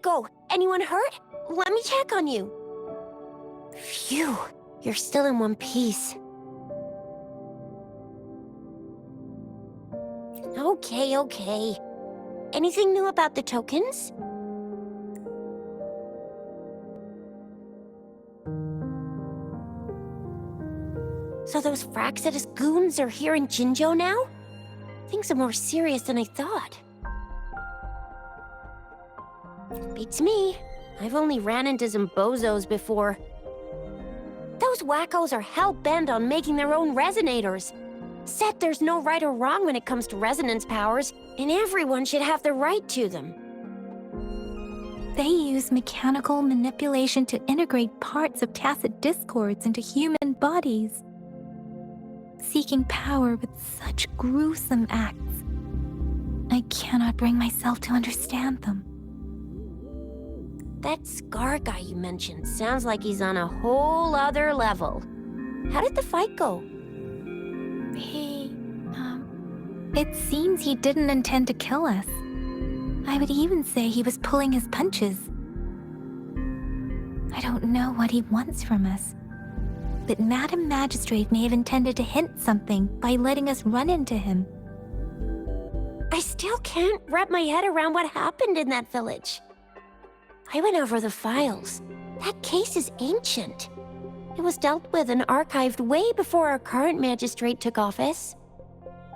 go? Anyone hurt? Let me check on you. Phew, you're still in one piece. Okay. Anything new about the tokens? So those Fraxidus goons are here in Jinzhou now? Things are more serious than I thought. Beats me. I've only ran into some bozos before. Those wackos are hell-bent on making their own resonators. Said there's no right or wrong when it comes to resonance powers, and everyone should have the right to them. They use mechanical manipulation to integrate parts of tacit discords into human bodies, seeking power with such gruesome acts. I cannot bring myself to understand them. That Scar guy you mentioned sounds like he's on a whole other level. How did the fight go? It seems he didn't intend to kill us. I would even say he was pulling his punches. I don't know what he wants from us, but Madam Magistrate may have intended to hint something by letting us run into him. I still can't wrap my head around what happened in that village. I went over the files. That case is ancient. It was dealt with and archived way before our current magistrate took office.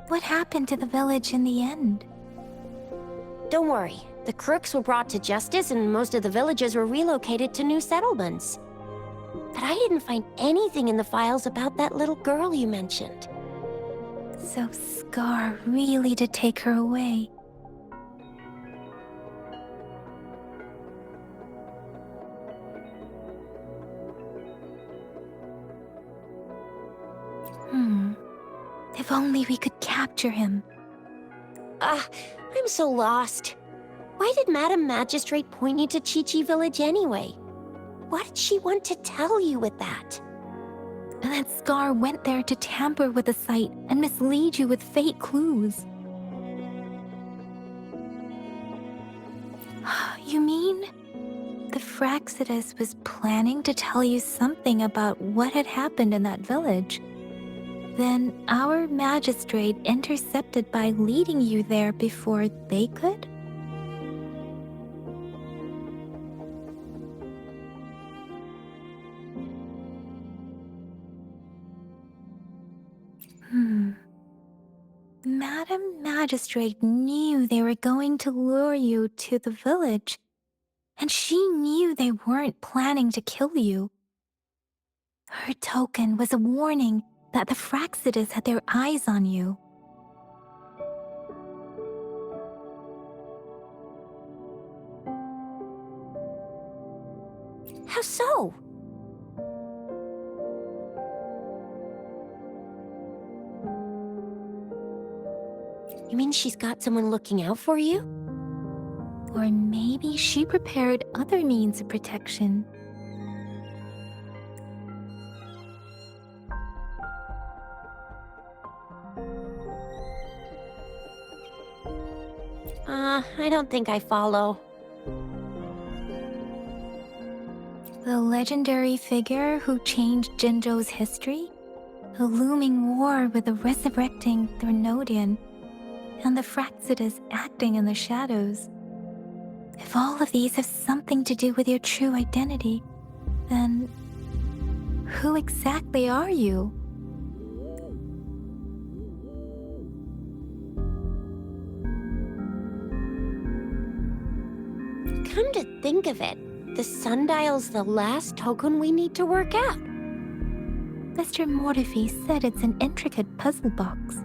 What happened to the village in the end? Don't worry. The crooks were brought to justice and most of the villagers were relocated to new settlements. But I didn't find anything in the files about that little girl you mentioned. So Scar really did take her away. If only we could capture him. I'm so lost. Why did Madam Magistrate point you to Chi-Chi Village anyway? What did she want to tell you with that? That Scar went there to tamper with the site and mislead you with fake clues. You mean? The Fraxidus was planning to tell you something about what had happened in that village. Then our magistrate intercepted by leading you there before they could? Madam Magistrate knew they were going to lure you to the village, and she knew they weren't planning to kill you. Her token was a warning that the Fraxidus had their eyes on you. How so? You mean she's got someone looking out for you? Or maybe she prepared other means of protection. I don't think I follow. The legendary figure who changed Jinzhou's history? A looming war with the resurrecting Threnodian, and the Fraxidus acting in the shadows. If all of these have something to do with your true identity, then who exactly are you? Come to think of it, the sundial's the last token we need to work out. Mr. Mortefi said it's an intricate puzzle box.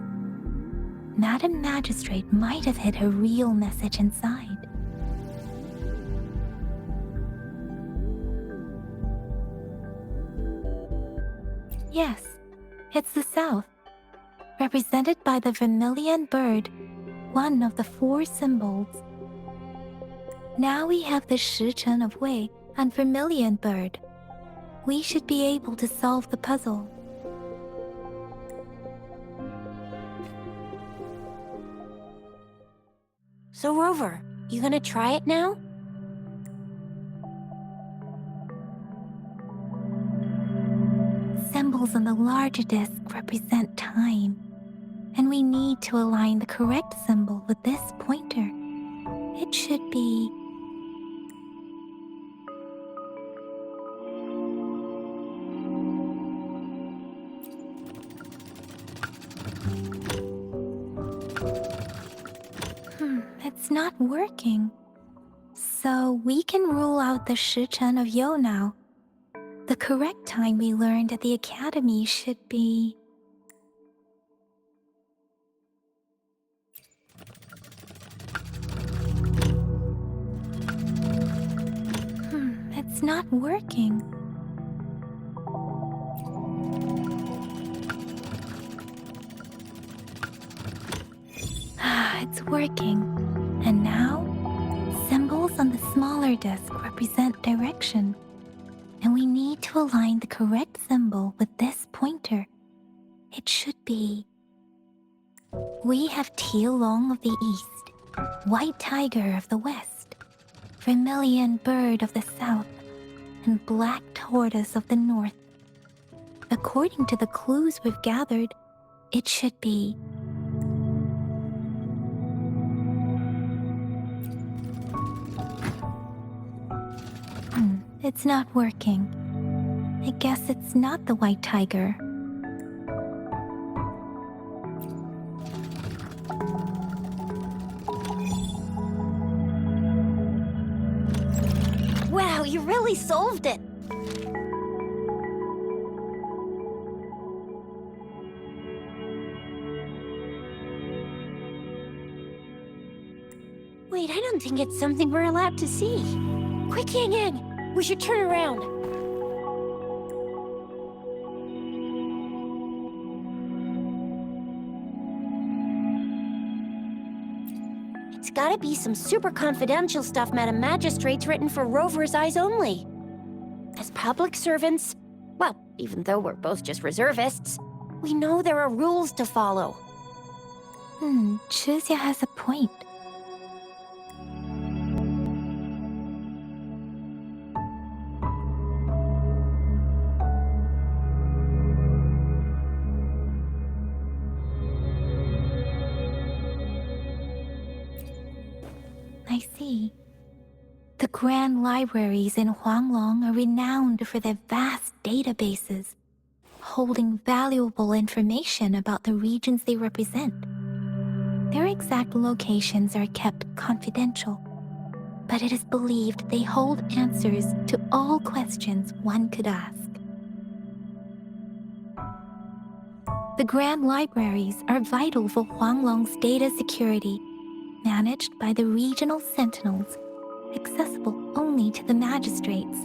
Madam Magistrate might have hid her real message inside. Yes, it's the South, represented by the vermilion bird, one of the 4 symbols. Now we have the Shichen of Wei and vermilion bird. We should be able to solve the puzzle. So Rover, you gonna try it now? symbols on the larger disc represent time, and we need to align the correct symbol with this pointer. It should be... It's not working. So we can rule out the Shichen of Yo now. The correct time we learned at the academy should be... It's not working. It's working. And now, symbols on the smaller disc represent direction. And we need to align the correct symbol with this pointer. It should be... We have Tialong of the east, White Tiger of the west, Vermilion Bird of the south, and Black Tortoise of the north. According to the clues we've gathered, it should be... It's not working. I guess it's not the White Tiger. Wow, you really solved it! Wait, I don't think it's something we're allowed to see. Quick, Yang Yang! We should turn around. It's gotta be some super confidential stuff Madam Magistrate's written for Rover's eyes only. As public servants, well, even though we're both just reservists, we know there are rules to follow. Chuzia has a point. I see. The grand libraries in Huanglong are renowned for their vast databases, holding valuable information about the regions they represent. Their exact locations are kept confidential, but it is believed they hold answers to all questions one could ask. The grand libraries are vital for Huanglong's data security, managed by the regional sentinels, accessible only to the magistrates.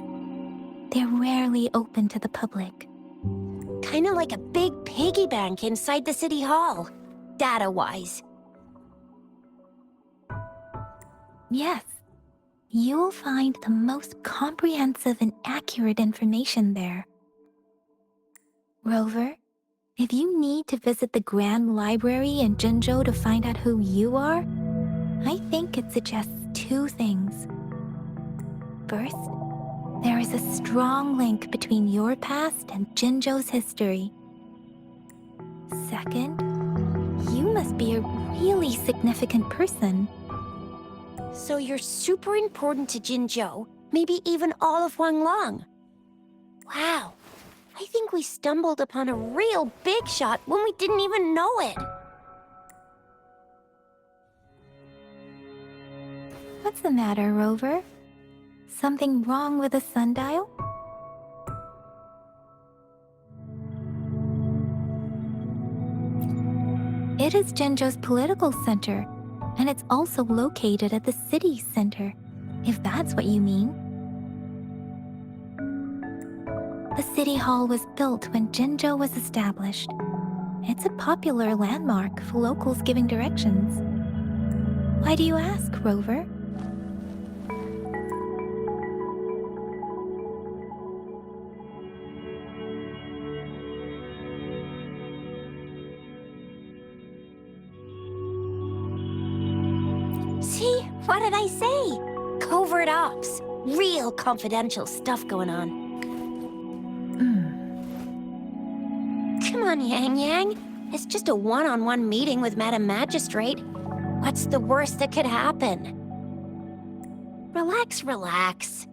They're rarely open to the public. Kinda like a big piggy bank inside the city hall, data-wise. Yes, you'll find the most comprehensive and accurate information there. Rover, if you need to visit the Grand Library in Jinzhou to find out who you are, I think it suggests two things. First, there is a strong link between your past and Jinzhou's history. Second, you must be a really significant person. So you're super important to Jinzhou, maybe even all of Huanglong. Wow, I think we stumbled upon a real big shot when we didn't even know it. What's the matter, Rover? Something wrong with the sundial? It is Jinzhou's political center, and it's also located at the city center, if that's what you mean. The city hall was built when Jinzhou was established. It's a popular landmark for locals giving directions. Why do you ask, Rover? See? What did I say? Covert ops. Real confidential stuff going on. on, Yang Yang. It's just a one-on-one meeting with Madam Magistrate. What's the worst that could happen? Relax, relax.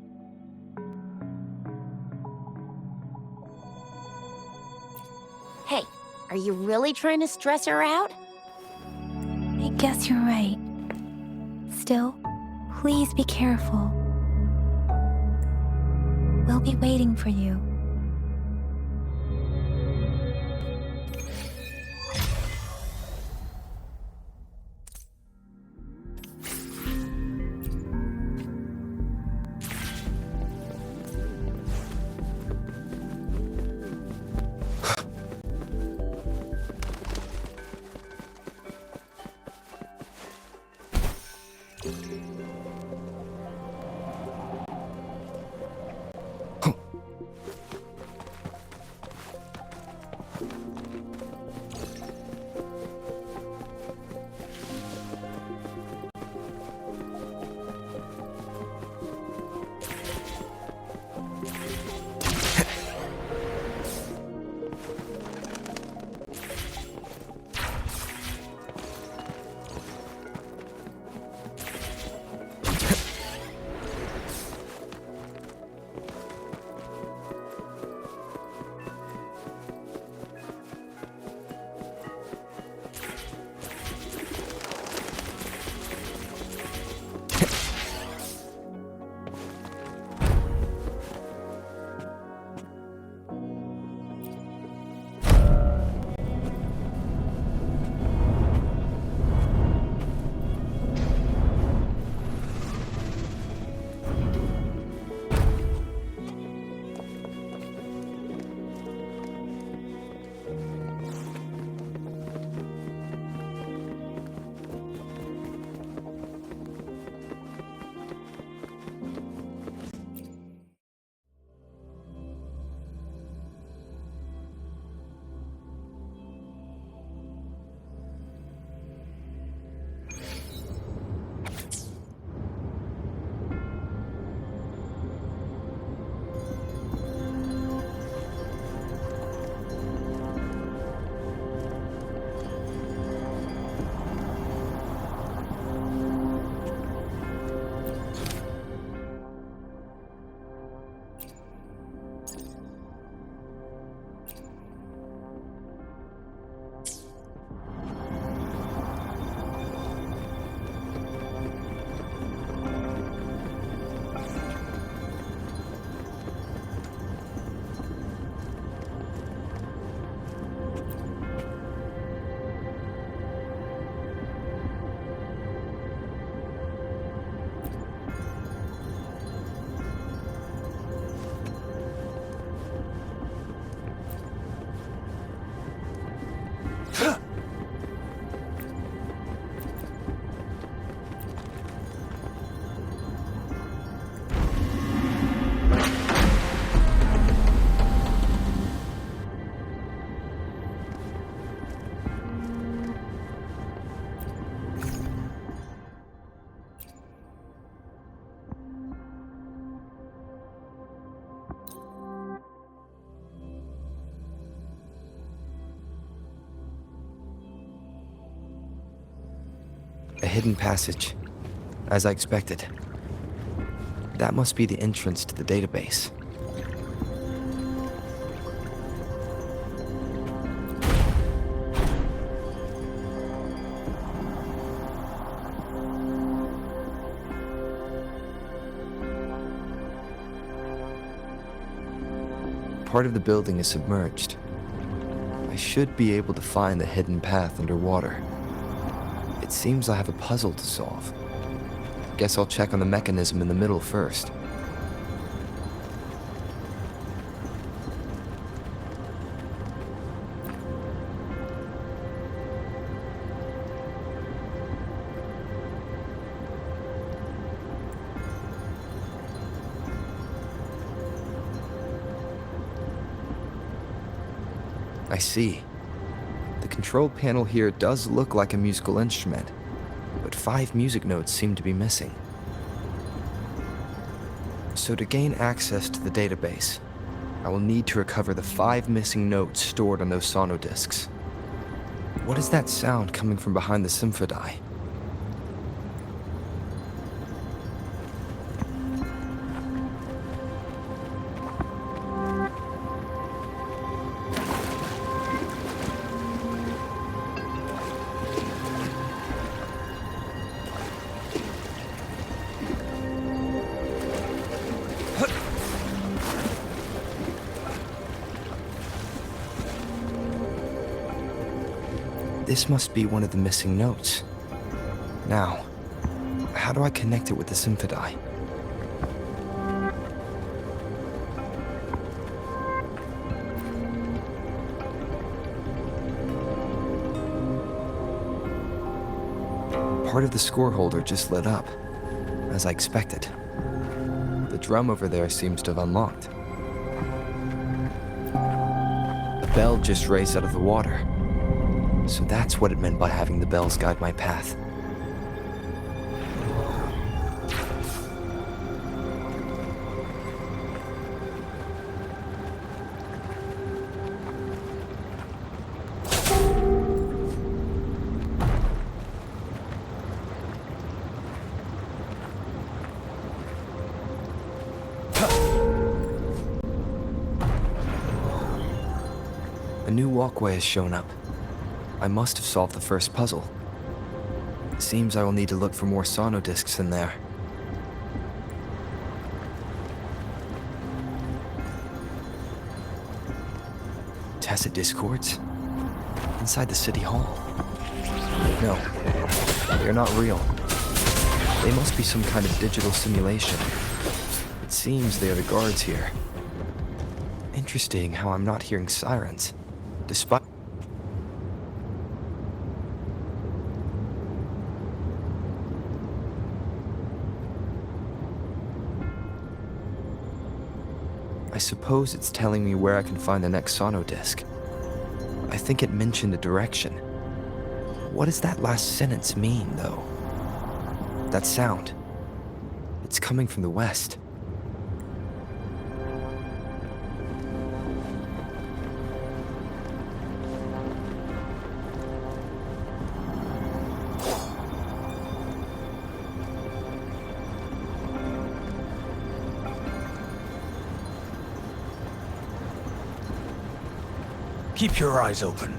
Hey, are you really trying to stress her out? I guess you're right. Still, please be careful. We'll be waiting for you. A hidden passage, as I expected. That must be the entrance to the database. Part of the building is submerged. I should be able to find the hidden path underwater. It seems I have a puzzle to solve. Guess I'll check on the mechanism in the middle first. I see. The control panel here does look like a musical instrument, but 5 music notes seem to be missing. So to gain access to the database, I will need to recover the 5 missing notes stored on those sonodiscs. What is that sound coming from behind the symphodi? This must be one of the missing notes. Now, how do I connect it with the symphodi? Part of the score holder just lit up, as I expected. The drum over there seems to have unlocked. The bell just raised out of the water. So that's what it meant by having the bells guide my path. A new walkway has shown up. I must have solved the first puzzle. It seems I will need to look for more sonodiscs in there. Tacit discords? Inside the city hall? No, they're not real. They must be some kind of digital simulation. It seems they are the guards here. Interesting how I'm not hearing sirens, despite... I suppose it's telling me where I can find the next sonodisc. I think it mentioned a direction. What does that last sentence mean, though? That sound. It's coming from the west. Keep your eyes open.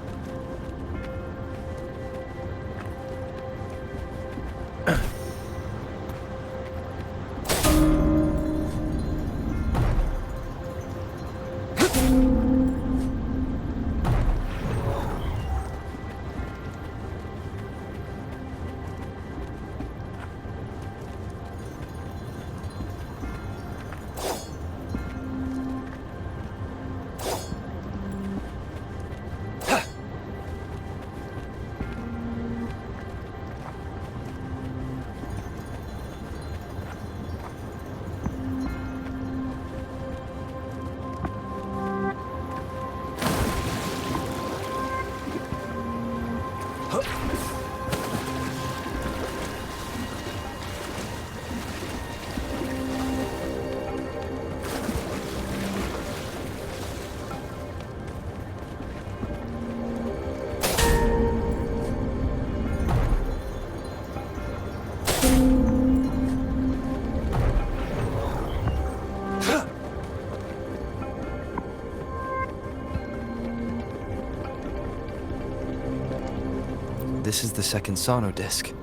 This is the second sonodisc.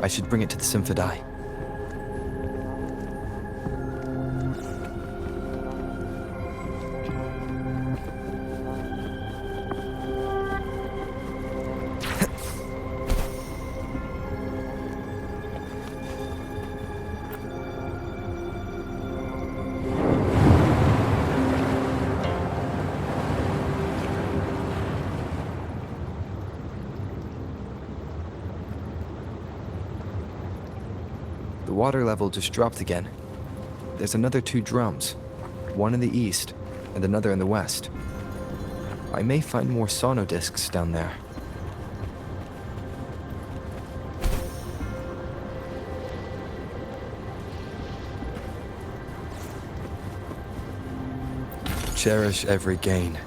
I should bring it to the symphodi. The water level just dropped again. There's another 2 drums, one in the east and another in the west. I may find more sonodiscs down there. Cherish every gain.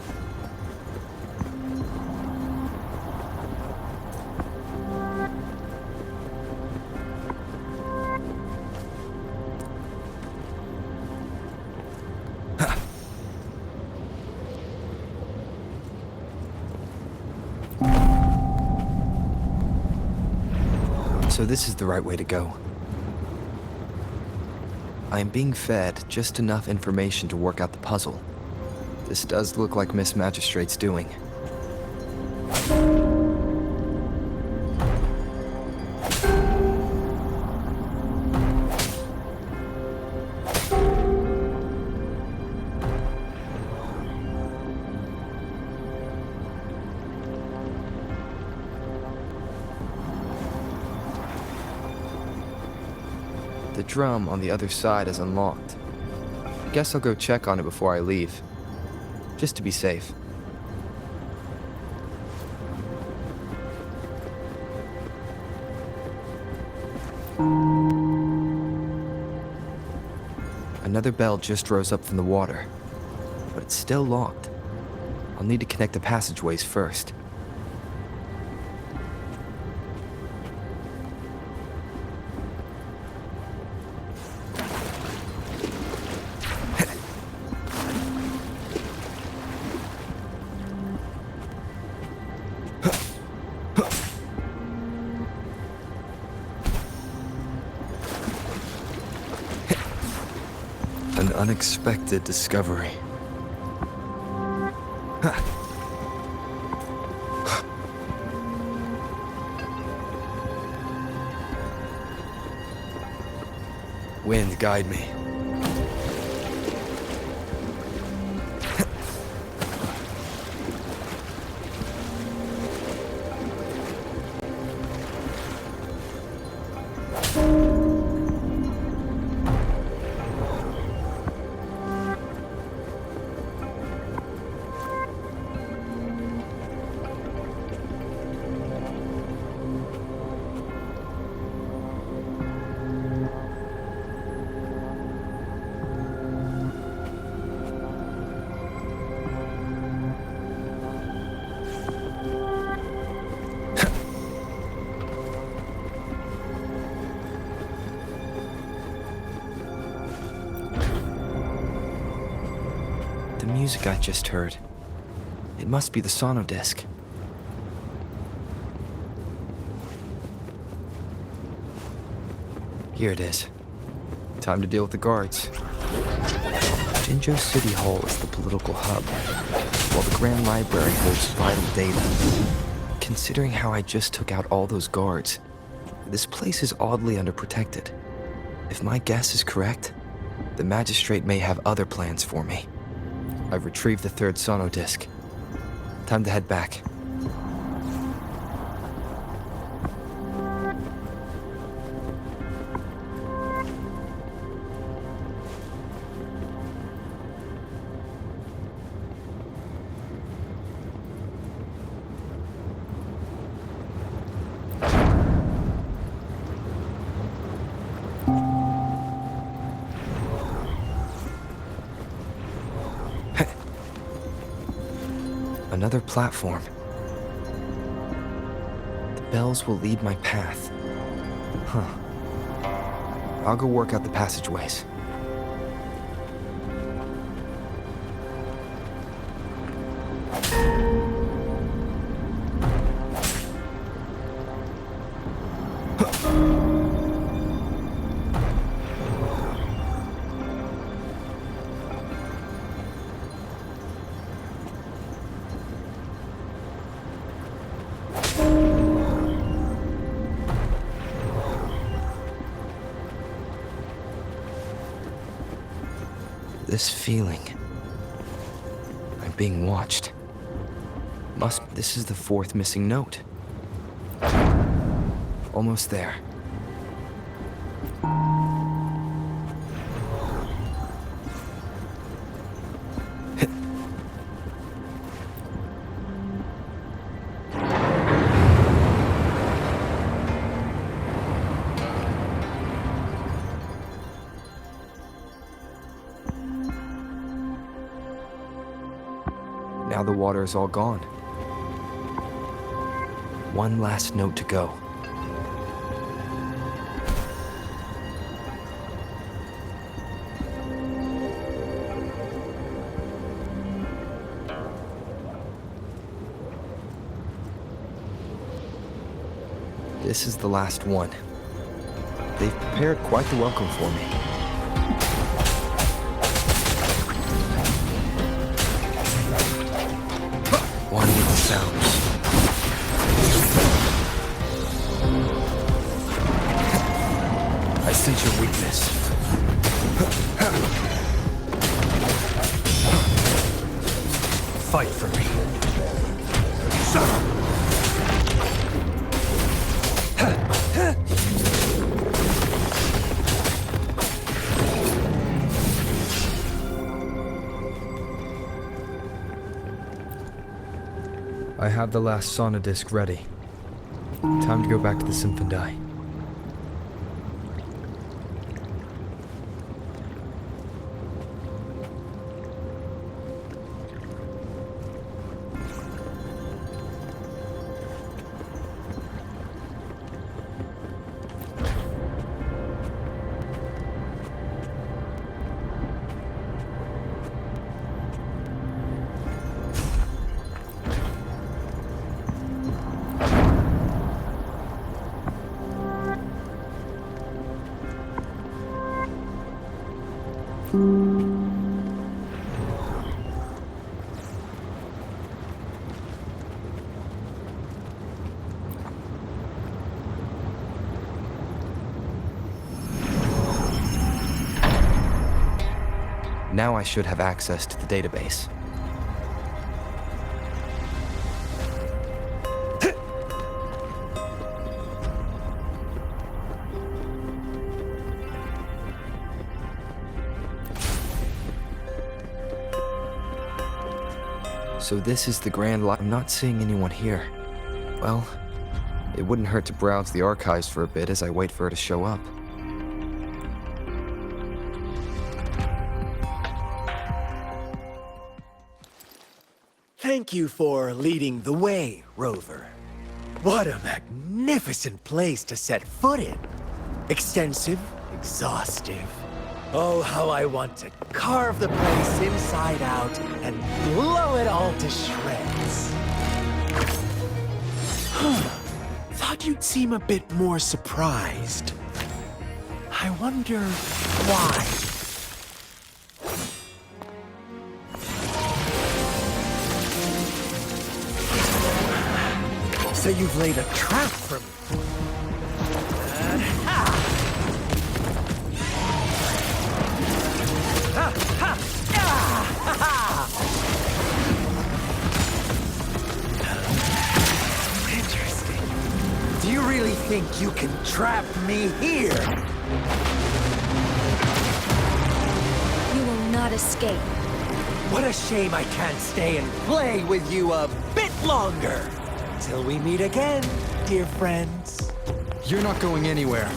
So this is the right way to go. I am being fed just enough information to work out the puzzle. This does look like Miss Magistrate's doing. The drum on the other side is unlocked. Guess I'll go check on it before I leave, just to be safe. Another bell just rose up from the water, but it's still locked. I'll need to connect the passageways first. An unexpected discovery. Wind, guide me. The music I just heard. It must be the sono disc. Here it is. Time to deal with the guards. Jinzhou City Hall is the political hub, while the Grand Library holds vital data. Considering how I just took out all those guards, this place is oddly underprotected. If my guess is correct, the Magistrate may have other plans for me. I've retrieved the third sono disc. Time to head back. Another platform. The bells will lead my path. I'll go work out the passageways. This feeling. I'm being watched. This is the fourth missing note. Almost there. Now the water is all gone. One last note to go. This is the last one. They've prepared quite the welcome for me. One with the sounds. I sense your weakness. Fight for me. I have the last sauna disc ready. Time to go back to the Symphondai. Now I should have access to the database. So this is the Grand Li- I'm not seeing anyone here. Well, it wouldn't hurt to browse the archives for a bit as I wait for her to show up. Thank you for leading the way, Rover. What a magnificent place to set foot in. Extensive, exhaustive. Oh, how I want to carve the place inside out and blow it all to shreds. Thought you'd seem a bit more surprised. I wonder why. So you've laid a trap for me. Interesting. Do you really think you can trap me here? You will not escape. What a shame I can't stay and play with you a bit longer. Till we meet again, dear friends. You're not going anywhere.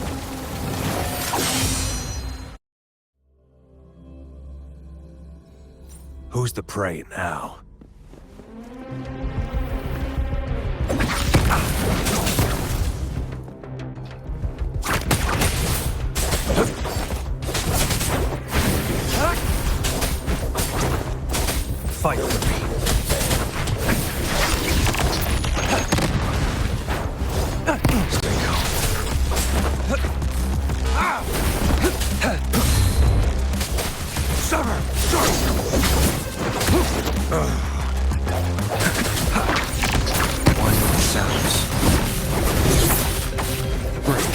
Who's the prey now? Fight for me. Stay calm. Summer! One with the sounds. Break.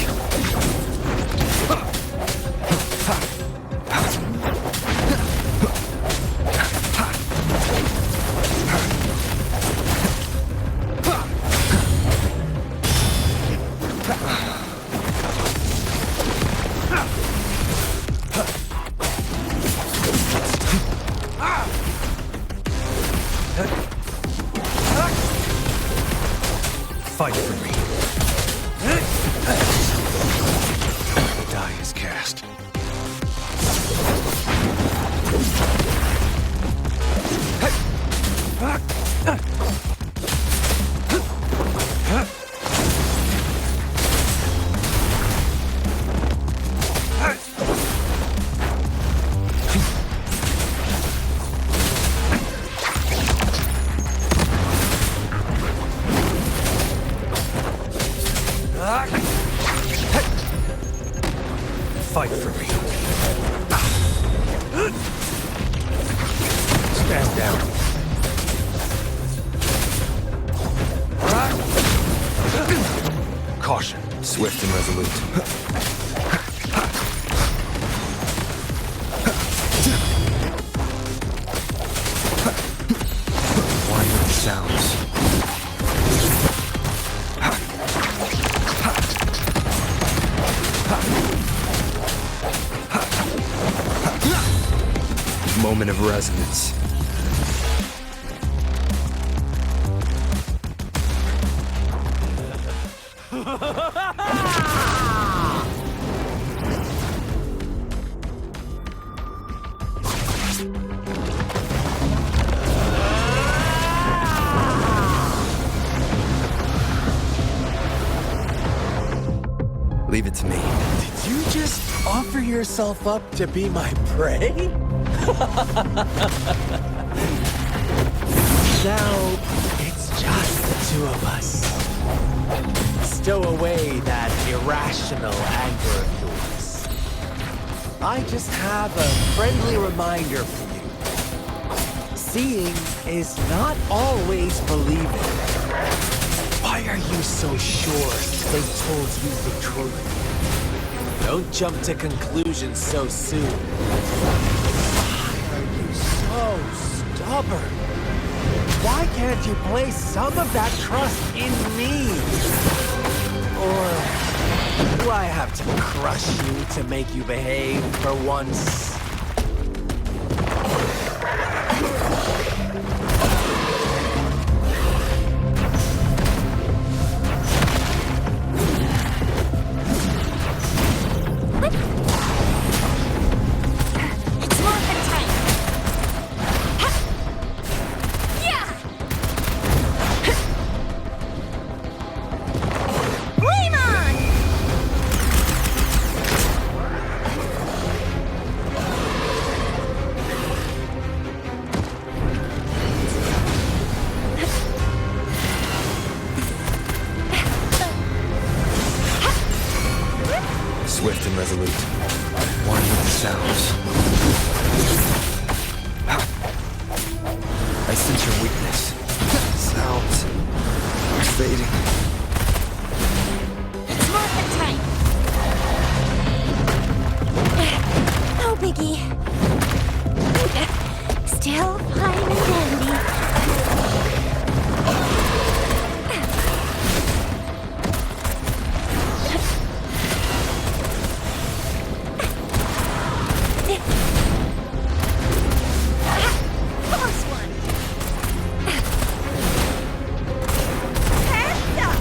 Fight for me. The die is cast. Hey! Fight for me. Stand down. Caution. Swift and resolute. Wine with the sounds. Moment of resonance. Leave it to me. Did you just offer yourself up to be my prey? Now, it's just the two of us. Stow away that irrational anger of yours. I just have a friendly reminder for you. Seeing is not always believing. Why are you so sure they told you the truth? Don't jump to conclusions so soon. Why are you so stubborn? Why can't you place some of that trust in me? Or do I have to crush you to make you behave for once? It's morphin' time! Yeah! Flame on! Swift and resolute. One with the sounds. I sense your weakness. Sounds are fading. It's morphin' time! No biggie. Still fine and dandy. Close one. Heads up!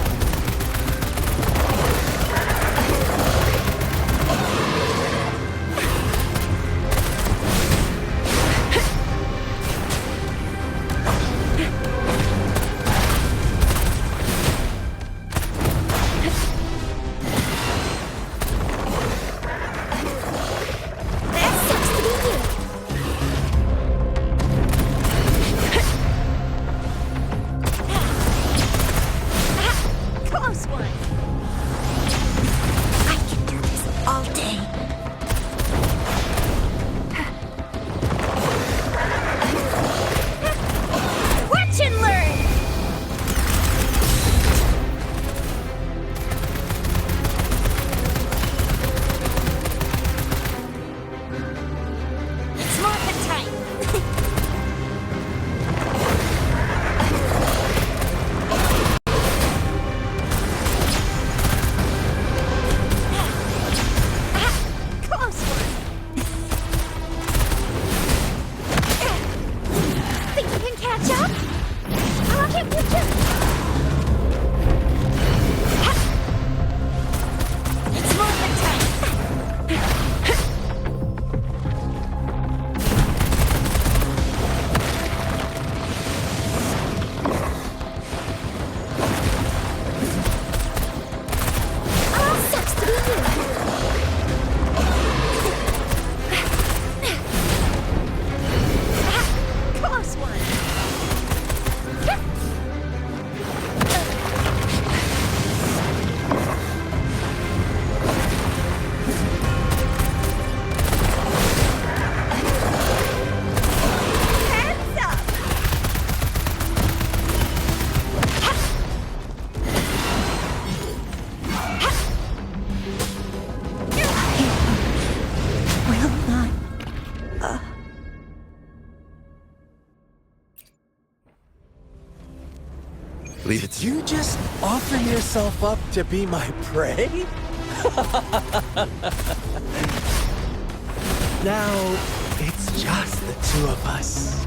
Leave it to You just offer yourself up to be my prey? Now, it's just the two of us.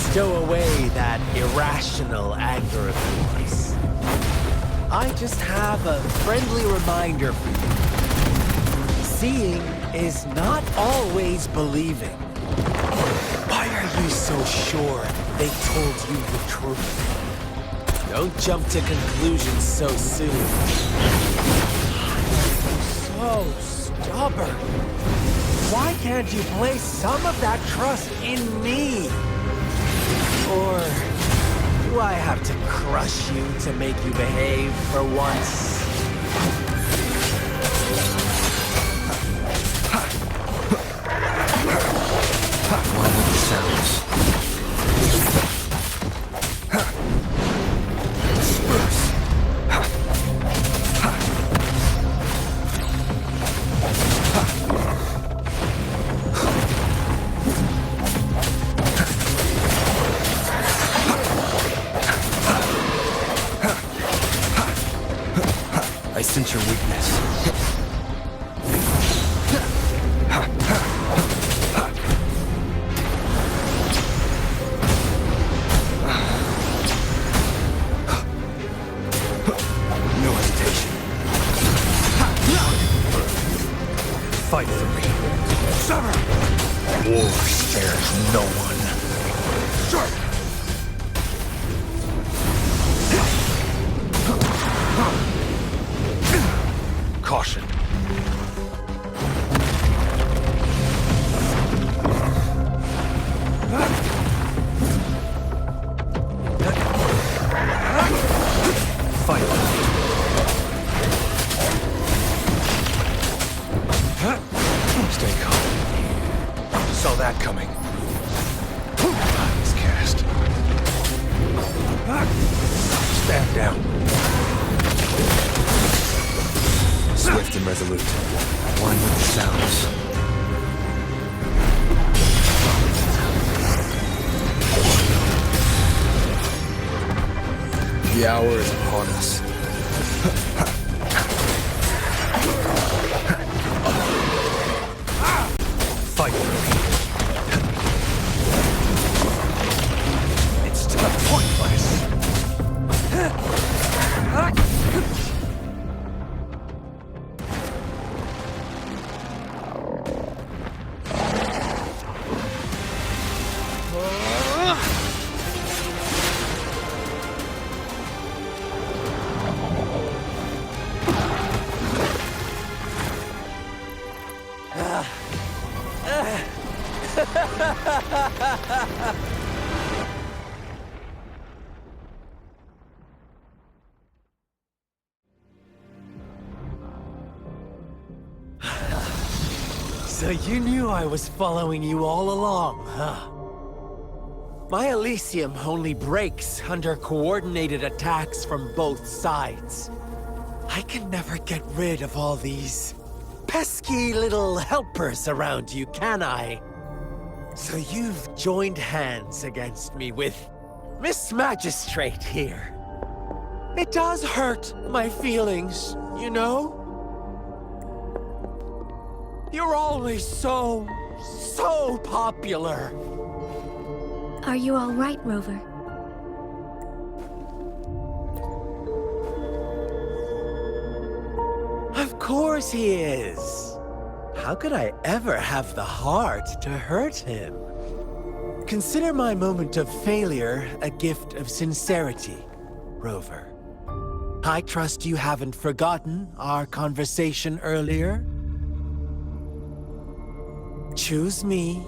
Stow away that irrational anger of yours. I just have a friendly reminder for you. Seeing is not always believing. Why are you so sure they told you the truth? Don't jump to conclusions so soon. So stubborn. Why can't you place some of that trust in me? Or do I have to crush you to make you behave for once? one with the sounds. Disperse. I sense your weakness. No hesitation. Fight for me. Sever! War spares no one. Caution. Fight with me. Stay calm. Saw that coming. Die is cast. Stand down. Swift and resolute. One with the sounds. The hour is upon us. Fight for me. It's pointless. So you knew I was following you all along, huh? My Elysium only breaks under coordinated attacks from both sides. I can never get rid of all these pesky little helpers around you, can I? So you've joined hands against me with Miss Magistrate here. It does hurt my feelings, you know? You're always so popular. Are you all right, Rover? Of course he is. How could I ever have the heart to hurt him? Consider my moment of failure a gift of sincerity, Rover. I trust you haven't forgotten our conversation earlier? Choose me.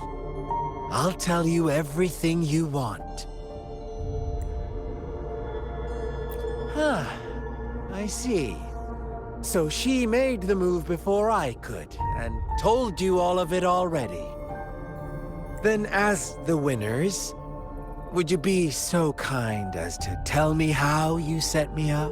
I'll tell you everything you want. Huh. I see. So she made the move before I could, and told you all of it already. Then as the winners, would you be so kind as to tell me how you set me up?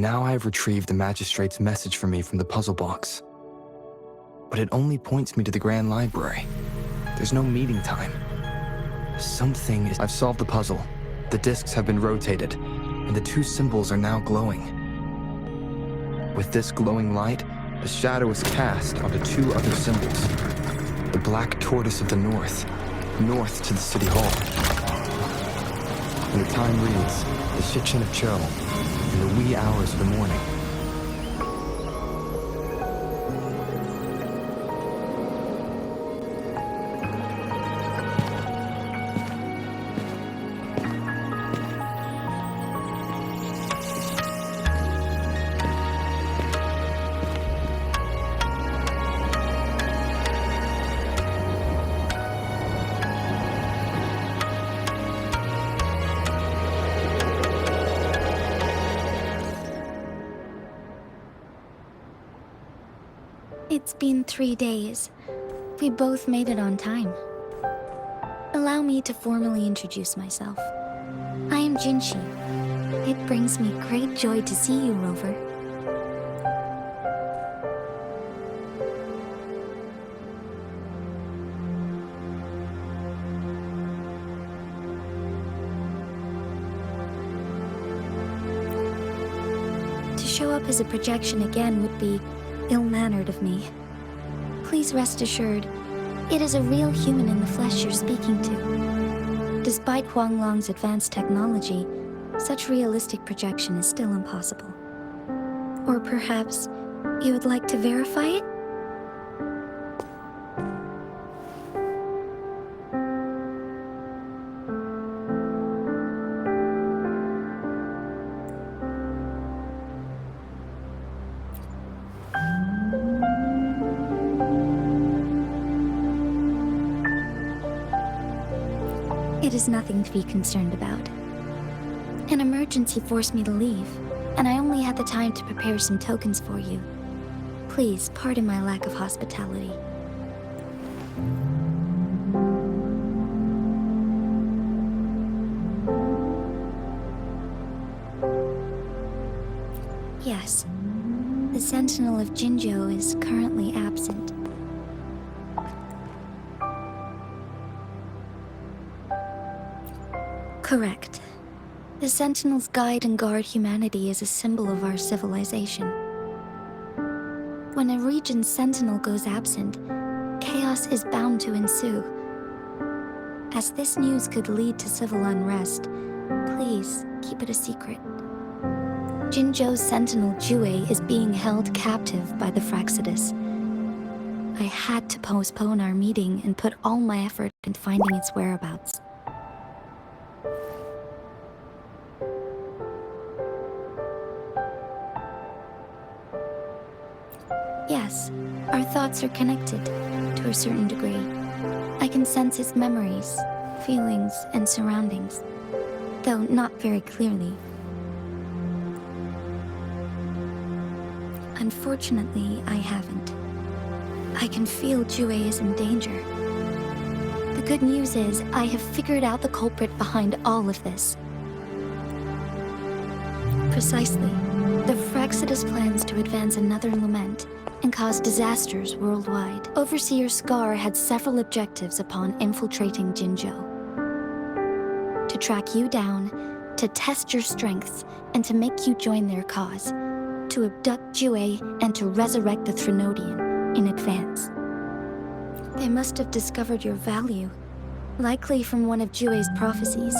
Now I have retrieved the magistrate's message for me from the puzzle box. But it only points me to the Grand Library. There's no meeting time. I've solved the puzzle. The discs have been rotated, and the two symbols are now glowing. With this glowing light, a shadow is cast onto two other symbols. The black tortoise of the north to the city hall. And the time reads, the Shikshin of Cho, in the wee hours of the morning. It's been 3 days. We both made it on time. Allow me to formally introduce myself. I am Jinshi. It brings me great joy to see you, Rover. To show up as a projection again would be ill-mannered of me. Please rest assured, it is a real human in the flesh you're speaking to. Despite Huanglong's advanced technology, such realistic projection is still impossible. Or perhaps you would like to verify it? It is nothing to be concerned about. An emergency forced me to leave, and I only had the time to prepare some tokens for you. Please pardon my lack of hospitality. Yes, the Sentinel of Jinzhou is currently absent. Correct. The Sentinels guide and guard humanity as a symbol of our civilization. When a region's Sentinel goes absent, chaos is bound to ensue. As this news could lead to civil unrest, please keep it a secret. Jinzhou's Sentinel Jue is being held captive by the Fraxidus. I had to postpone our meeting and put all my effort into finding its whereabouts. Yes, our thoughts are connected, to a certain degree. I can sense his memories, feelings, and surroundings, though not very clearly. Unfortunately, I haven't. I can feel Jue is in danger. The good news is, I have figured out the culprit behind all of this. Precisely. The Fraxidus plans to advance another lament and cause disasters worldwide. Overseer Scar had several objectives upon infiltrating Jinzhou. To track you down, to test your strengths, and to make you join their cause. To abduct Jue and to resurrect the Threnodian in advance. They must have discovered your value, likely from one of Jue's prophecies.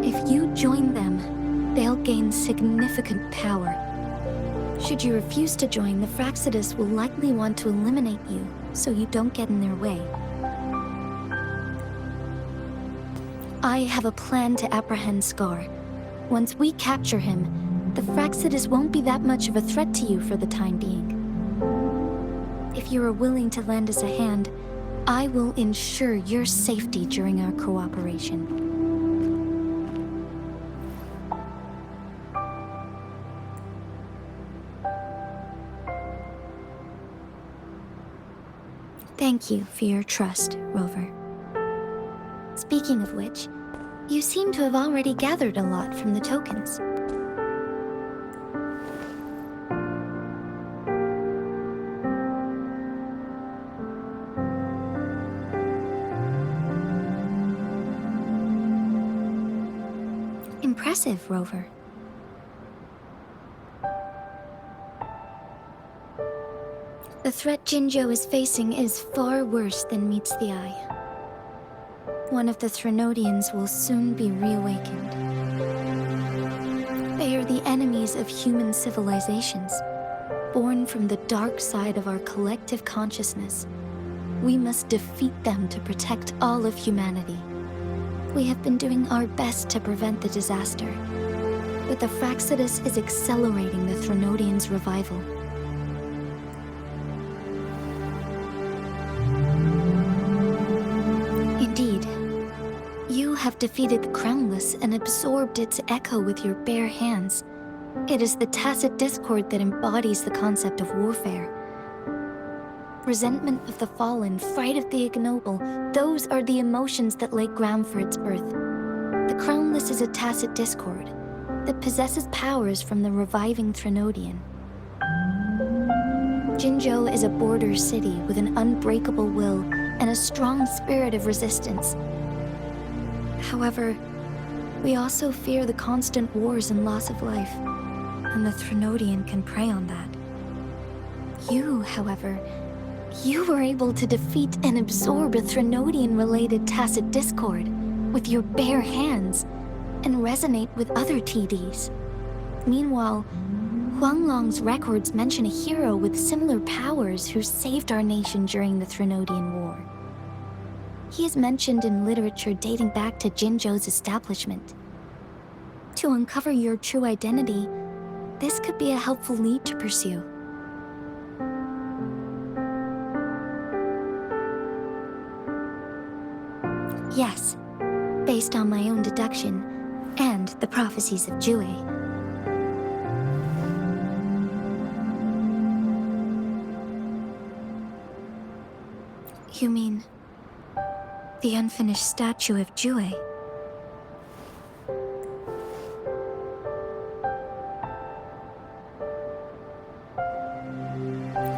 If you join them, they'll gain significant power. Should you refuse to join, the Fraxidus will likely want to eliminate you, so you don't get in their way. I have a plan to apprehend Scar. Once we capture him, the Fraxidus won't be that much of a threat to you for the time being. If you are willing to lend us a hand, I will ensure your safety during our cooperation. Thank you for your trust, Rover. Speaking of which, you seem to have already gathered a lot from the tokens. impressive, Rover. The threat Jinzhou is facing is far worse than meets the eye. One of the Threnodians will soon be reawakened. They are the enemies of human civilizations, born from the dark side of our collective consciousness. We must defeat them to protect all of humanity. We have been doing our best to prevent the disaster, but the Fractsidus is accelerating the Threnodians' revival. Indeed, you have defeated the Crownless and absorbed its echo with your bare hands. It is the tacit discord that embodies the concept of warfare. Resentment of the fallen, fright of the ignoble, those are the emotions that lay ground for its birth. The Crownless is a tacit discord that possesses powers from the reviving Threnodian. Jinzhou is a border city with an unbreakable will and a strong spirit of resistance. However, we also fear the constant wars and loss of life, and the Threnodian can prey on that. You, however, you were able to defeat and absorb a Threnodian-related tacit discord with your bare hands and resonate with other TDs. Meanwhile, Huanglong's records mention a hero with similar powers who saved our nation during the Threnodian War. He is mentioned in literature dating back to Jinzhou's establishment. To uncover your true identity, this could be a helpful lead to pursue. Yes, based on my own deduction and the prophecies of Jue. You mean the unfinished statue of Jue?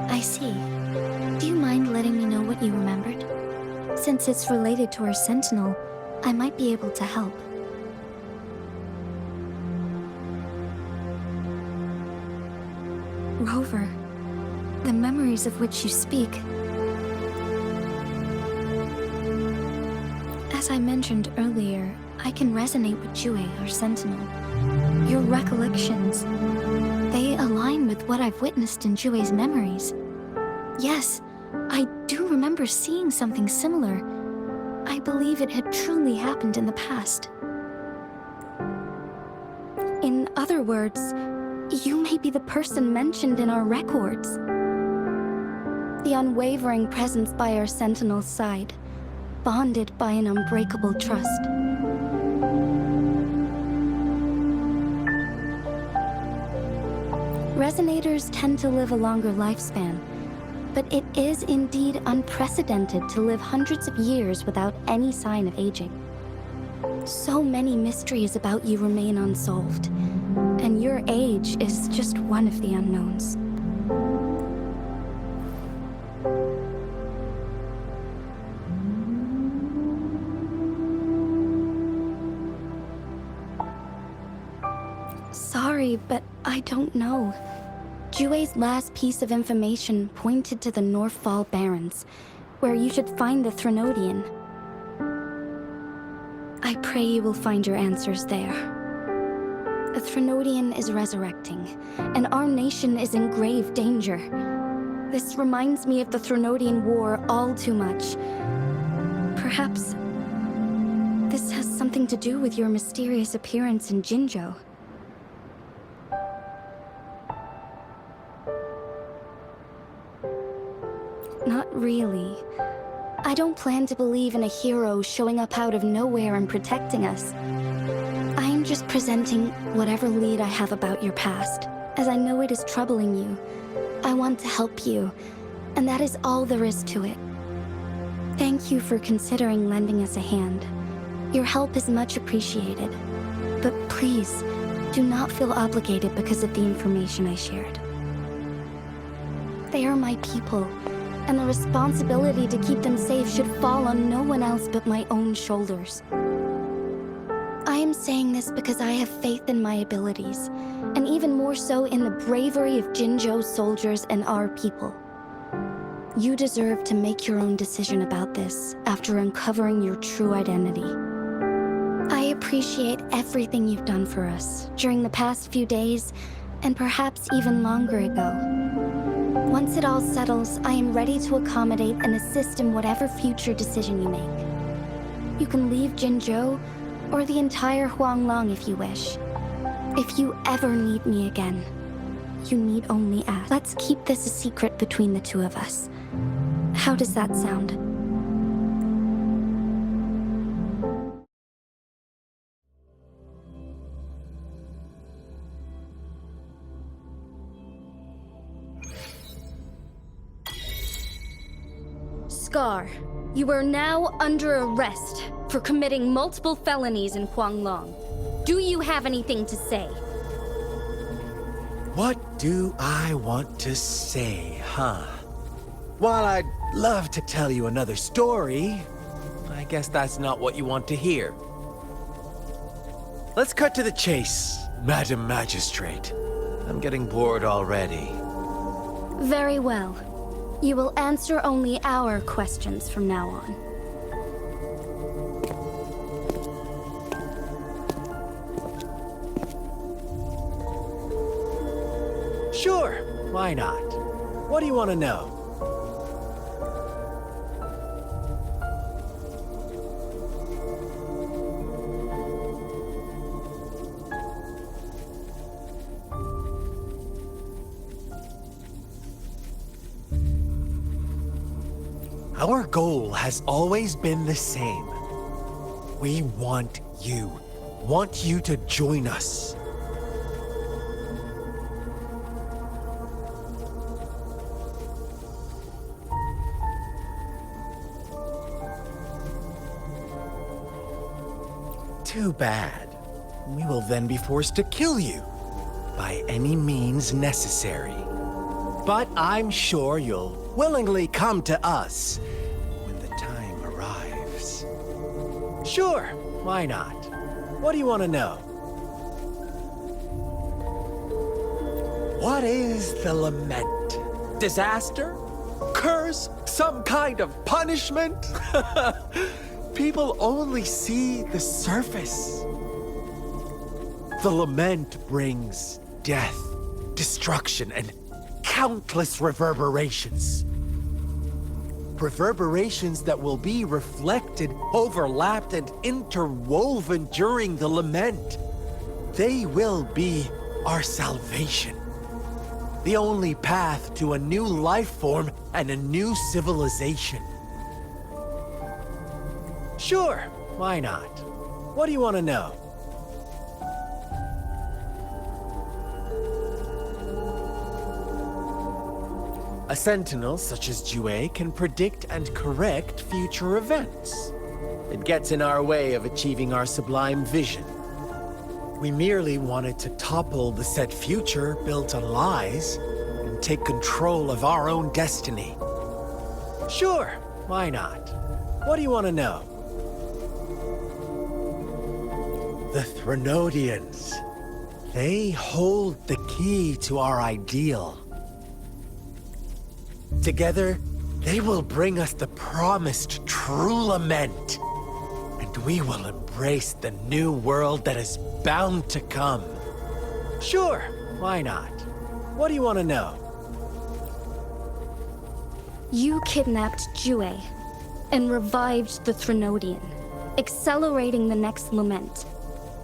I see. Do you mind letting me know what you remembered? Since it's related to our Sentinel, I might be able to help. Rover, the memories of which you speak. As I mentioned earlier, I can resonate with Jue, our Sentinel. Your recollections, they align with what I've witnessed in Jue's memories. Yes, I do remember seeing something similar. I believe it had truly happened in the past. In other words, you may be the person mentioned in our records. The unwavering presence by our Sentinel's side, bonded by an unbreakable trust. Resonators tend to live a longer lifespan, but it is indeed unprecedented to live hundreds of years without any sign of aging. So many mysteries about you remain unsolved, and your age is just one of the unknowns. Sorry, but I don't know. Jue's last piece of information pointed to the Northfall Barrens, where you should find the Threnodian. I pray you will find your answers there. The Threnodian is resurrecting, and our nation is in grave danger. This reminds me of the Threnodian War all too much. Perhaps this has something to do with your mysterious appearance in Jinzhou. Not really. I don't plan to believe in a hero showing up out of nowhere and protecting us. I'm just presenting whatever lead I have about your past, as I know it is troubling you. I want to help you, and that is all there is to it. Thank you for considering lending us a hand. Your help is much appreciated. But please, do not feel obligated because of the information I shared. They are my people, and the responsibility to keep them safe should fall on no one else but my own shoulders. I am saying this because I have faith in my abilities, and even more so in the bravery of Jinzhou's soldiers and our people. You deserve to make your own decision about this after uncovering your true identity. I appreciate everything you've done for us during the past few days, and perhaps even longer ago. Once it all settles, I am ready to accommodate and assist in whatever future decision you make. You can leave Jinzhou, or the entire Huanglong if you wish. If you ever need me again, you need only ask. Let's keep this a secret between the two of us. How does that sound? Scar, you are now under arrest for committing multiple felonies in Huanglong. Do you have anything to say? What do I want to say, huh? While I'd love to tell you another story, I guess that's not what you want to hear. Let's cut to the chase, Madam Magistrate. I'm getting bored already. Very well. You will answer only our questions from now on. Sure, why not? What do you want to know? Our goal has always been the same. We want you to join us. Too bad. We will then be forced to kill you by any means necessary. But I'm sure you'll willingly come to us when the time arrives. Sure, why not? What do you want to know? What is the lament? Disaster? Curse? Some kind of punishment? People only see the surface. The lament brings death, destruction, and countless reverberations. Reverberations that will be reflected, overlapped, and interwoven during the lament. They will be our salvation. The only path to a new life form and a new civilization. Sure, why not? What do you want to know? A sentinel such as Jue can predict and correct future events. It gets in our way of achieving our sublime vision. We merely wanted to topple the set future built on lies and take control of our own destiny. Sure, why not? What do you want to know? The Threnodians. They hold the key to our ideal. Together, they will bring us the promised true lament. And we will embrace the new world that is bound to come. Sure, why not? What do you want to know? You kidnapped Jue and revived the Threnodian, accelerating the next lament.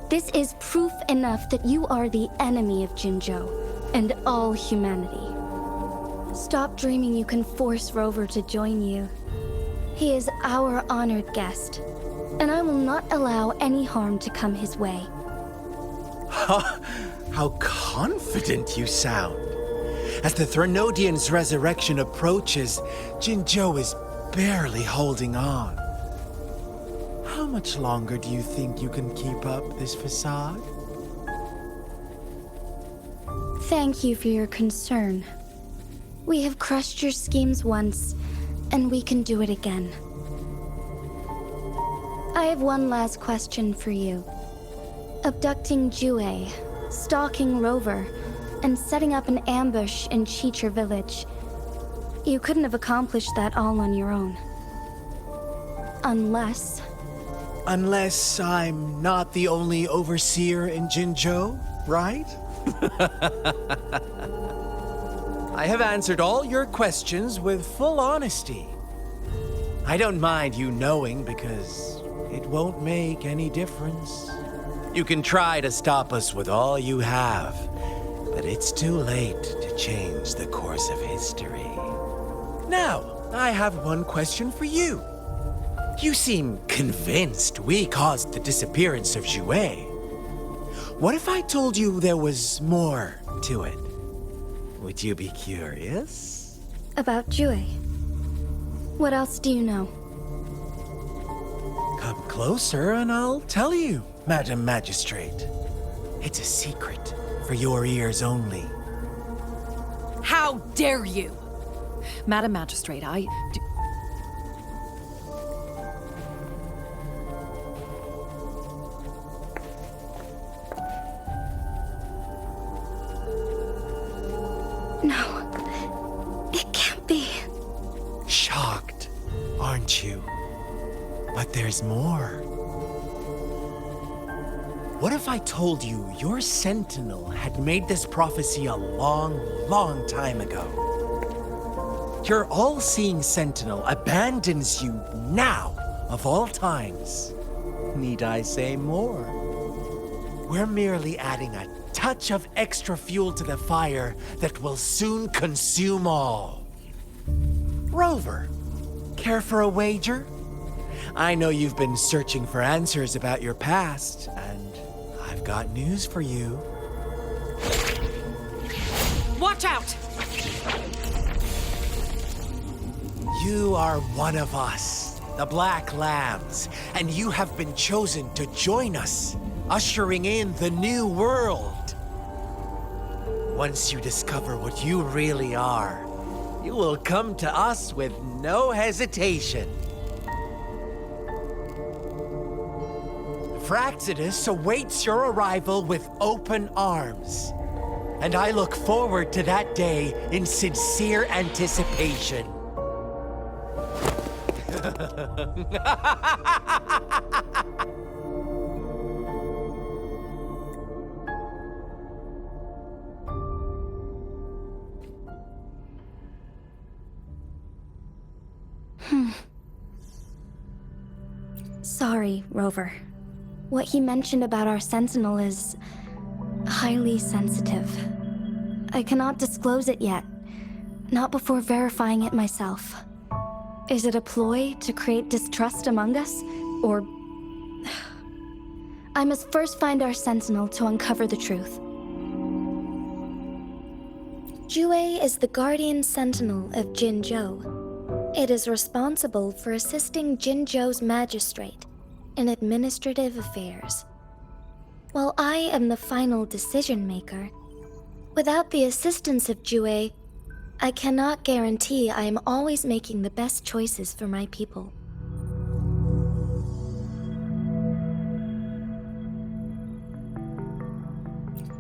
This is proof enough that you are the enemy of Jinzhou and all humanity. Stop dreaming you can force Rover to join you. He is our honored guest, and I will not allow any harm to come his way. How confident you sound. As the Threnodian's resurrection approaches, Jinzhou is barely holding on. How much longer do you think you can keep up this facade? Thank you for your concern. We have crushed your schemes once, and we can do it again. I have one last question for you. Abducting Jue, stalking Rover, and setting up an ambush in Cheecher village. You couldn't have accomplished that all on your own. Unless... Unless I'm not the only overseer in Jinzhou, right? I have answered all your questions with full honesty. I don't mind you knowing because it won't make any difference. You can try to stop us with all you have, but it's too late to change the course of history. Now, I have one question for you. You seem convinced we caused the disappearance of Jue. What if I told you there was more to it? Would you be curious? About Jue. What else do you know? Come closer and I'll tell you, Madam Magistrate. It's a secret for your ears only. How dare you! Madam Magistrate, No, it can't be. Shocked, aren't you? But there's more. What if I told you your sentinel had made this prophecy a long, long time ago? Your all-seeing sentinel abandons you now, of all times. Need I say more? We're merely adding a touch of extra fuel to the fire that will soon consume all. Rover, care for a wager? I know you've been searching for answers about your past, and I've got news for you. watch out! You are one of us, the Black Lambs, and you have been chosen to join us, ushering in the new world. Once you discover what you really are, you will come to us with no hesitation. Fraxidus awaits your arrival with open arms, and I look forward to that day in sincere anticipation. Sorry, Rover. What he mentioned about our sentinel is highly sensitive. I cannot disclose it yet, not before verifying it myself. Is it a ploy to create distrust among us, or... I must first find our sentinel to uncover the truth. Jue is the guardian sentinel of Jinzhou. It is responsible for assisting Jinzhou's magistrate in administrative affairs. While I am the final decision maker, without the assistance of Jue, I cannot guarantee I am always making the best choices for my people.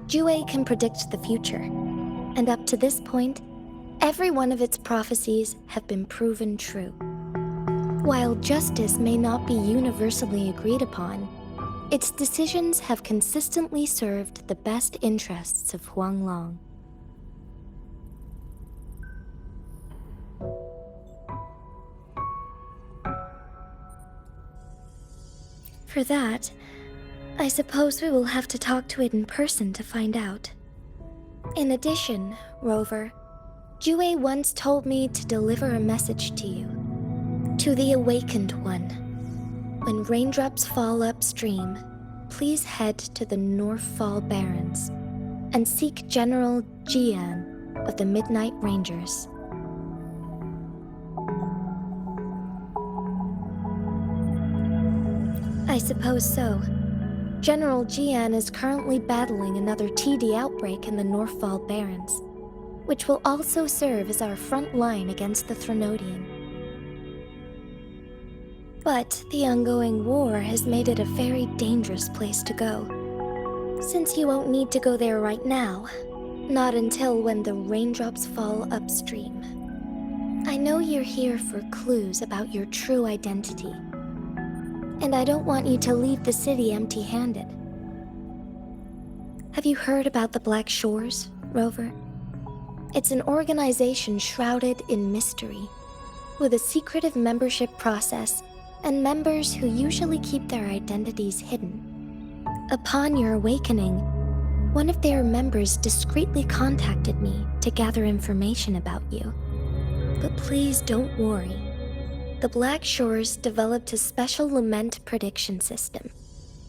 Jue can predict the future, and up to this point, every one of its prophecies have been proven true. While justice may not be universally agreed upon, its decisions have consistently served the best interests of Huanglong. For that, I suppose we will have to talk to it in person to find out. In addition, Rover, Jue once told me to deliver a message to you. To the Awakened One. When raindrops fall upstream, please head to the Northfall Barrens and seek General Jian of the Midnight Rangers. I suppose so. General Jian is currently battling another TD outbreak in the Northfall Barrens, which will also serve as our front line against the Threnodian. But the ongoing war has made it a very dangerous place to go. Since you won't need to go there right now, not until when the raindrops fall upstream. I know you're here for clues about your true identity. And I don't want you to leave the city empty-handed. Have you heard about the Black Shores, Rover? It's an organization shrouded in mystery, with a secretive membership process and members who usually keep their identities hidden. Upon your awakening, one of their members discreetly contacted me to gather information about you. But please don't worry. The Black Shores developed a special lament prediction system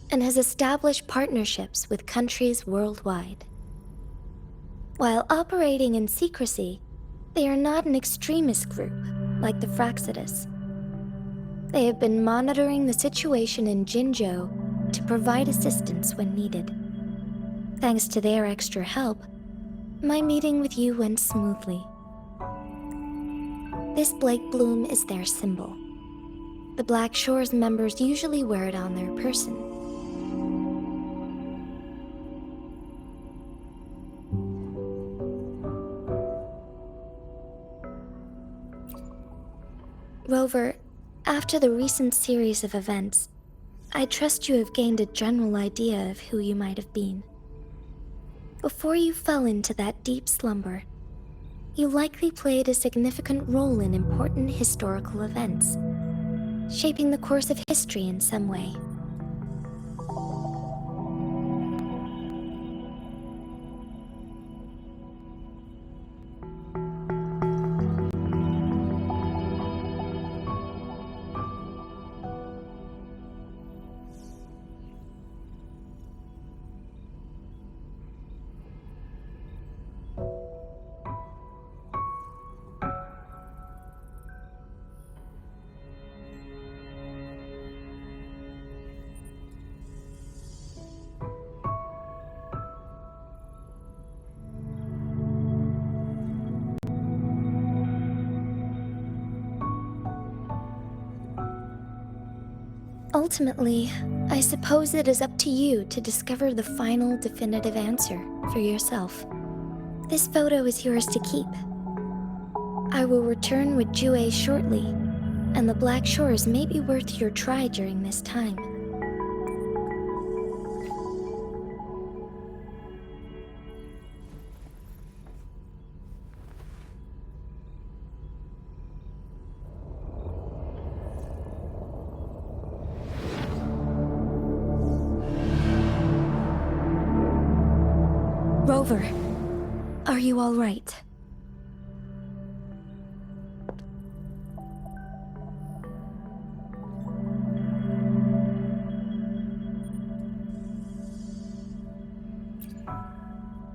and has established partnerships with countries worldwide. While operating in secrecy, they are not an extremist group like the Fraxidus. They have been monitoring the situation in Jinzhou to provide assistance when needed. Thanks to their extra help, my meeting with you went smoothly. This Blake Bloom is their symbol. The Black Shores members usually wear it on their person. Rover, after the recent series of events, I trust you have gained a general idea of who you might have been. Before you fell into that deep slumber, you likely played a significant role in important historical events, shaping the course of history in some way. Ultimately, I suppose it is up to you to discover the final definitive answer for yourself. This photo is yours to keep. I will return with Jue shortly, and the Black Shores may be worth your try during this time. Rover, are you all right?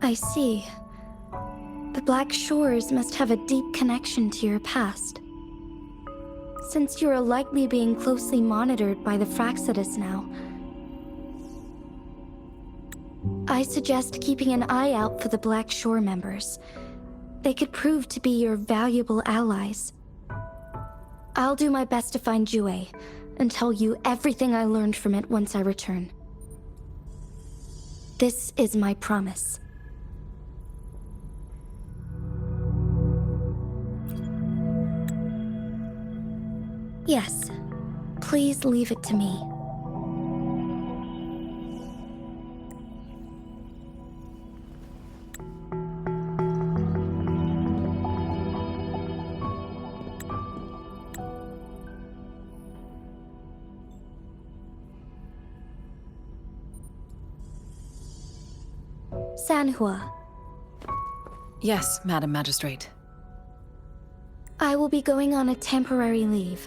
I see. The Black Shores must have a deep connection to your past. Since you are likely being closely monitored by the Fraxidus now, I suggest keeping an eye out for the Black Shore members. They could prove to be your valuable allies. I'll do my best to find Jue and tell you everything I learned from it once I return. This is my promise. Yes, please leave it to me. Sanhua. Yes, Madam Magistrate. I will be going on a temporary leave.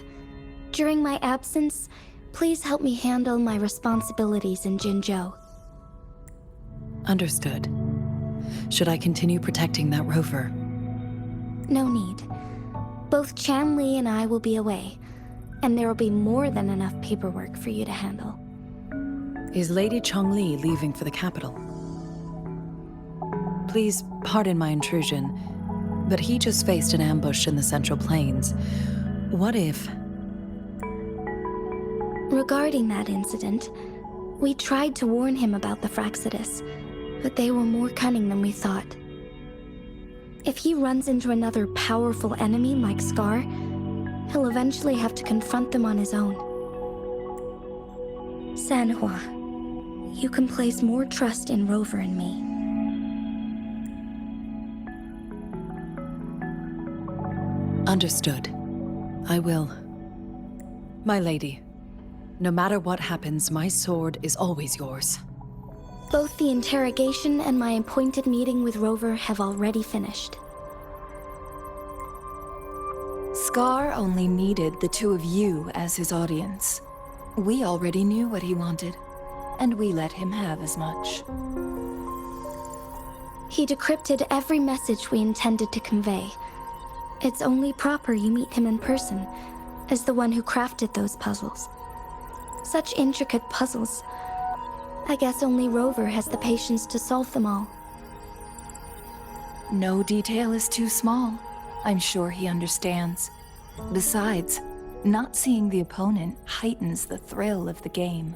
During my absence, please help me handle my responsibilities in Jinzhou. Understood. Should I continue protecting that rover? No need. Both Chanli and I will be away, and there will be more than enough paperwork for you to handle. Is Lady Chongli leaving for the capital? Please pardon my intrusion, but he just faced an ambush in the Central Plains. What if... Regarding that incident, We tried to warn him about the Fraxidus, but they were more cunning than we thought. If he runs into another powerful enemy like Scar, he'll eventually have to confront them on his own. Sanhua, you can place more trust in Rover and me. Understood. I will. My lady, no matter what happens, my sword is always yours. Both the interrogation and my appointed meeting with Rover have already finished. Scar only needed the two of you as his audience. We already knew what he wanted, and we let him have as much. He decrypted every message we intended to convey. It's only proper you meet him in person, as the one who crafted those puzzles. Such intricate puzzles. I guess only Rover has the patience to solve them all. No detail is too small. I'm sure he understands. Besides, not seeing the opponent heightens the thrill of the game.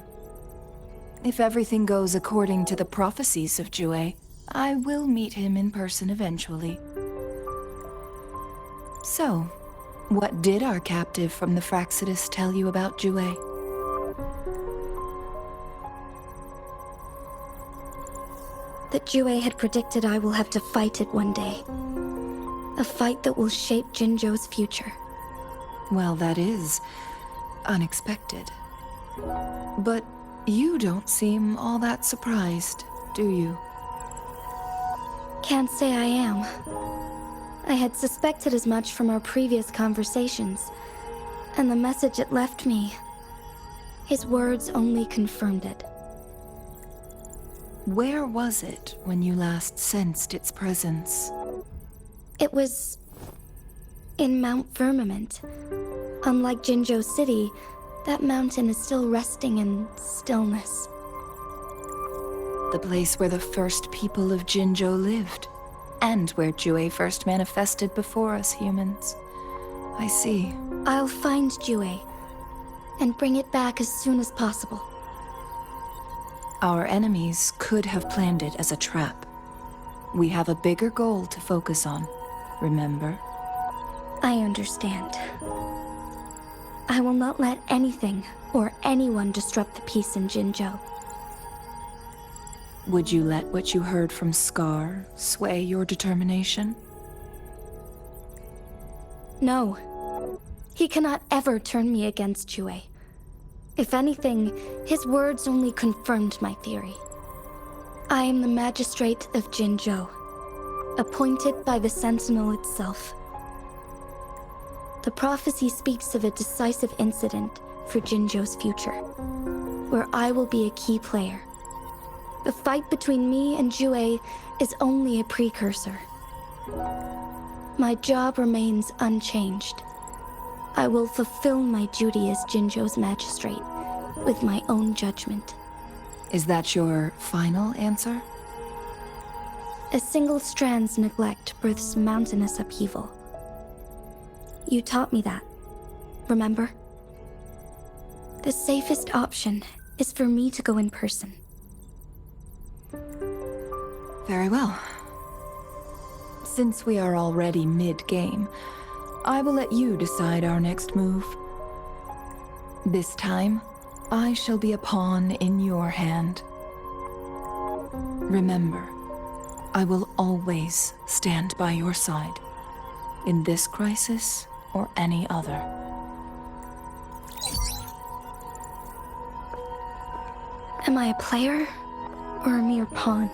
If everything goes according to the prophecies of Jue, I will meet him in person eventually. So, what did our captive from the Fraxidus tell you about Jue? That Jue had predicted I will have to fight it one day. A fight that will shape Jinzhou's future. Well, that is unexpected. But you don't seem all that surprised, do you? Can't say I am. I had suspected as much from our previous conversations, and the message it left me, his words only confirmed it. Where was it when you last sensed its presence? It was in Mount Firmament. Unlike Jinzhou City, that mountain is still resting in stillness. The place where the first people of Jinzhou lived, and where Jue first manifested before us humans. I see. I'll find Jue, and bring it back as soon as possible. Our enemies could have planned it as a trap. We have a bigger goal to focus on, remember? I understand. I will not let anything or anyone disrupt the peace in Jinzhou. Would you let what you heard from Scar sway your determination? No. He cannot ever turn me against Jue. If anything, his words only confirmed my theory. I am the magistrate of Jinzhou, appointed by the Sentinel itself. The prophecy speaks of a decisive incident for Jinzhou's future, where I will be a key player. The fight between me and Jue is only a precursor. My job remains unchanged. I will fulfill my duty as Jinzhou's magistrate with my own judgment. Is that your final answer? A single strand's neglect births mountainous upheaval. You taught me that, remember? The safest option is for me to go in person. Very well. Since we are already mid-game, I will let you decide our next move. This time, I shall be a pawn in your hand. Remember, I will always stand by your side, in this crisis or any other. Am I a player or a mere pawn?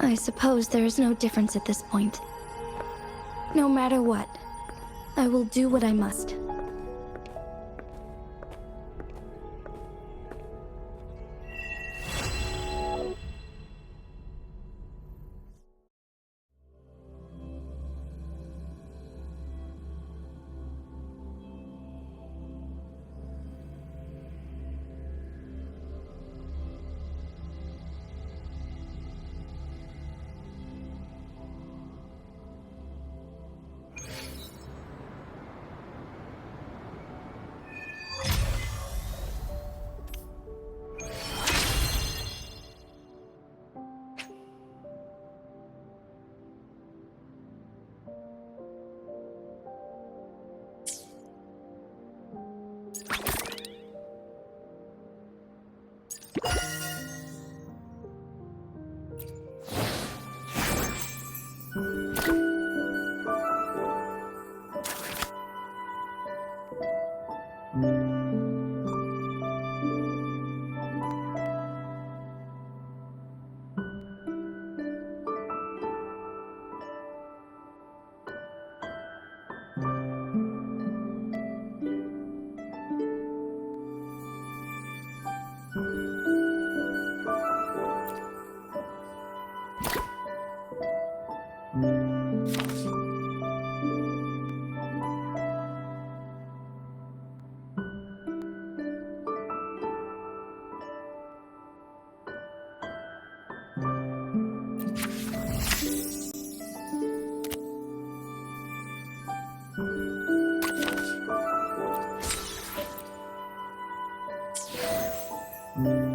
I suppose there is no difference at this point. No matter what, I will do what I must. Hmm.